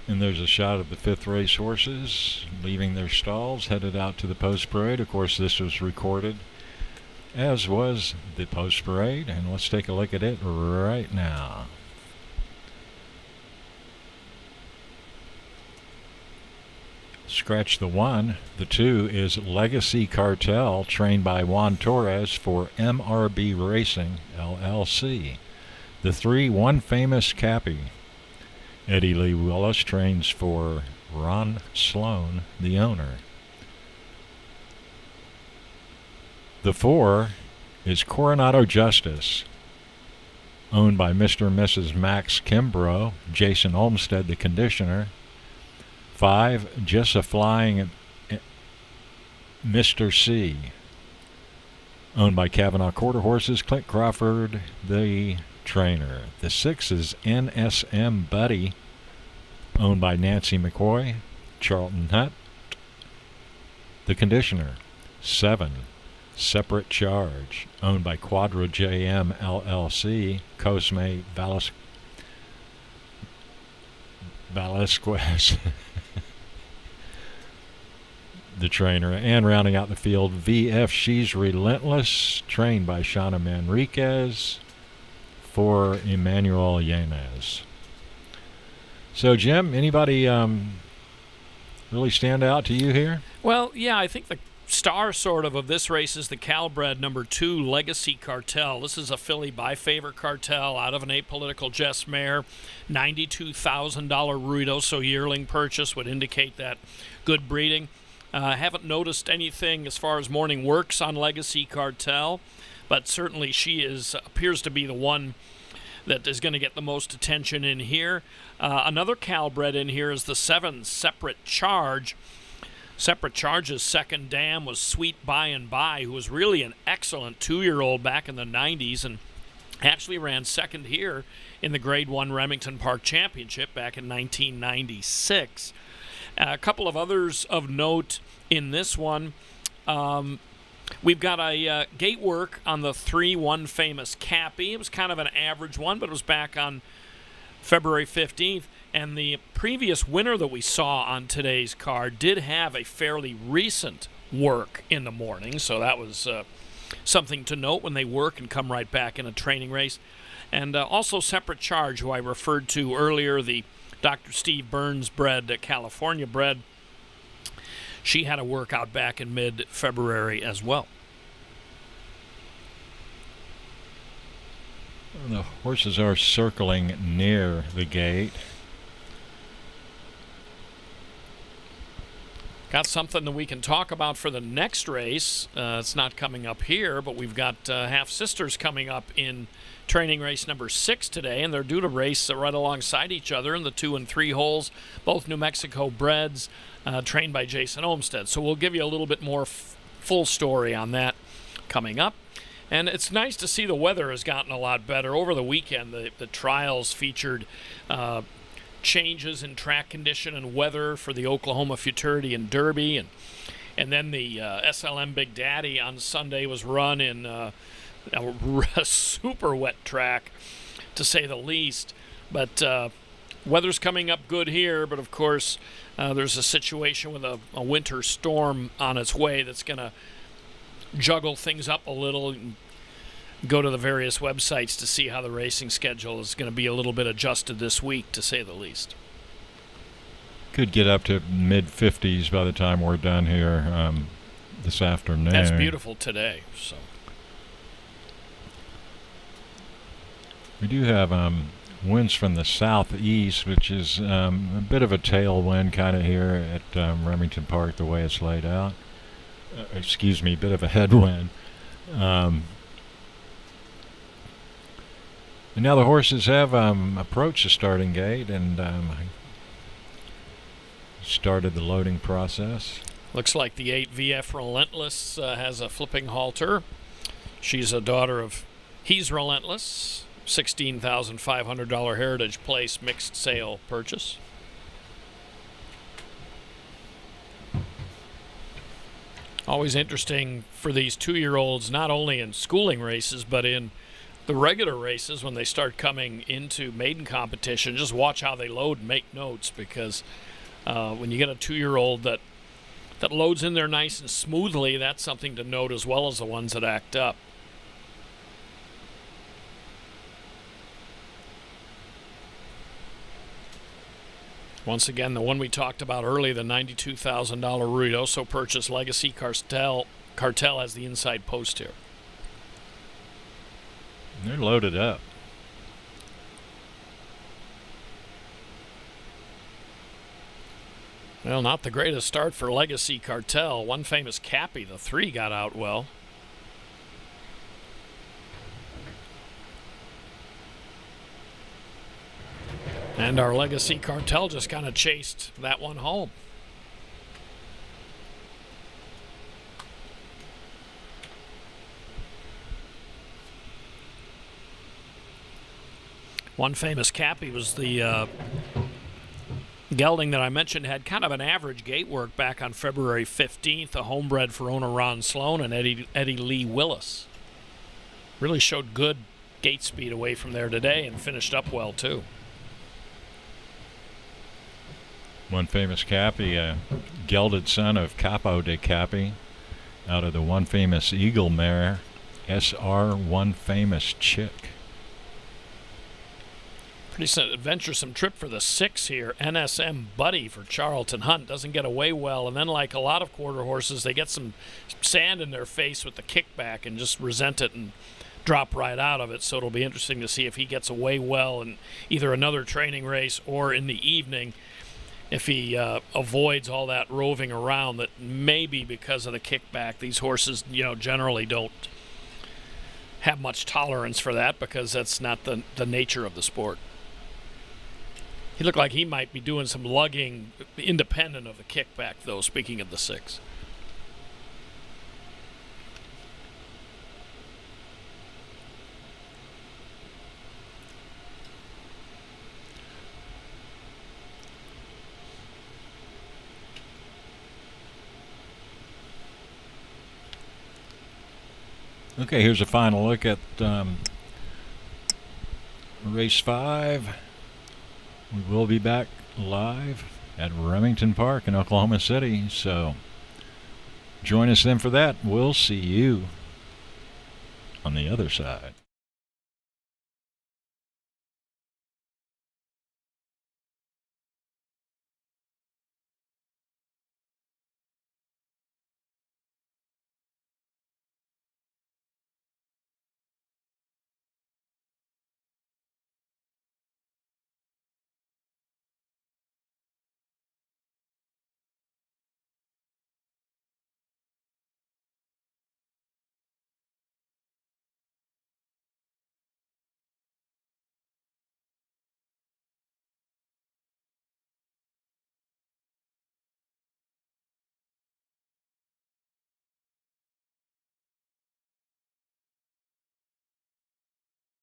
And there's a shot of the fifth race horses leaving their stalls, headed out to the post parade. Of course, this was recorded, as was the post parade, and let's take a look at it right now. Scratch the 1. The 2 is Legacy Cartel, trained by Juan Torres for MRB Racing, LLC. The 3, One Famous Cappy. Eddie Lee Willis trains for Ron Sloan, the owner. The 4 is Coronado Justice, owned by Mr. and Mrs. Max Kimbrough, Jason Olmsted, the conditioner. 5, Just a Flying Mr. C, owned by Kavanaugh Quarter Horses, Clint Crawford, the trainer. The 6 is NSM Buddy, owned by Nancy McCoy, Charlton Hunt, the conditioner. 7, Separate Charge, owned by Quadra JM LLC, Cosme Velasquez, the trainer. And rounding out the field, VF She's Relentless, trained by Shauna Manriquez for Emmanuel Yanez. So, Jim, anybody really stand out to you here? Well, yeah, I think the star sort of this race is the Calbred number 2, Legacy Cartel. This is a filly by Favor Cartel out of an apolitical Jess mare, $92,000 Ruidoso yearling purchase would indicate that good breeding. Haven't noticed anything as far as morning works on Legacy Cartel, but certainly she appears to be the one that is going to get the most attention in here. Another Calbred in here is the 7, Separate Charge. Separate Charge's second dam was Sweet By and By, who was really an excellent 2-year-old back in the 90s and actually ran second here in the Grade 1 Remington Park Championship back in 1996. A couple of others of note in this one. We've got a gate work on the 3, One Famous Cappy. It was kind of an average one, but it was back on February 15th. And the previous winner that we saw on today's card did have a fairly recent work in the morning, so that was something to note when they work and come right back in a training race. And also Separate Charge, who I referred to earlier, the Dr. Steve Burns bred, California bred. She had a workout back in mid-February as well. The horses are circling near the gate. Got something that we can talk about for the next race. It's not coming up here, but we've got Half Sisters coming up in training race number 6 today, and they're due to race right alongside each other in the 2 and 3 holes, both New Mexico breds, trained by Jason Olmsted. So we'll give you a little bit more full story on that coming up. And it's nice to see the weather has gotten a lot better. Over the weekend, the trials featured changes in track condition and weather for the Oklahoma Futurity and Derby, and then the SLM Big Daddy on Sunday was run in a super wet track, to say the least. But weather's coming up good here, but of course there's a situation with a winter storm on its way that's going to juggle things up a little. And go to the various websites to see how the racing schedule is going to be a little bit adjusted this week, to say the least. Could get up to mid-50s by the time we're done here this afternoon. That's beautiful today. So we do have winds from the southeast, which is a bit of a tailwind kind of here at Remington Park, the way it's laid out. Excuse me, bit of a headwind. And now the horses have approached the starting gate and started the loading process. Looks like the 8 VF Relentless has a flipping halter. She's a daughter of He's Relentless, $16,500 Heritage Place mixed sale purchase. Always interesting for these 2-year-olds, not only in schooling races, but in The regular races, when they start coming into maiden competition, just watch how they load and make notes, because when you get a 2-year-old that loads in there nice and smoothly, that's something to note, as well as the ones that act up. Once again, the one we talked about earlier, the $92,000 Ruidoso purchase, Legacy Cartel has the inside post here. They're loaded up. Well, not the greatest start for Legacy Cartel. One Famous Cappy, the 3, got out well. And our Legacy Cartel just kind of chased that one home. One Famous Cappy was the gelding that I mentioned, had kind of an average gait work back on February 15th, a homebred for owner Ron Sloan and Eddie Lee Willis. Really showed good gait speed away from there today and finished up well too. One Famous Cappy, a gelded son of Capo de Cappy, out of the One Famous Eagle mare, SR One Famous Chick. Pretty adventuresome trip for the 6 here. NSM Buddy for Charlton Hunt. Doesn't get away well, and then like a lot of quarter horses, they get some sand in their face with the kickback and just resent it and drop right out of it. So it'll be interesting to see if he gets away well in either another training race or in the evening, if he avoids all that roving around that may be because of the kickback. These horses, generally don't have much tolerance for that, because that's not the nature of the sport. He looked like he might be doing some lugging independent of the kickback, though, speaking of the 6. Okay, here's a final look at race 5. We will be back live at Remington Park in Oklahoma City, so join us then for that. We'll see you on the other side.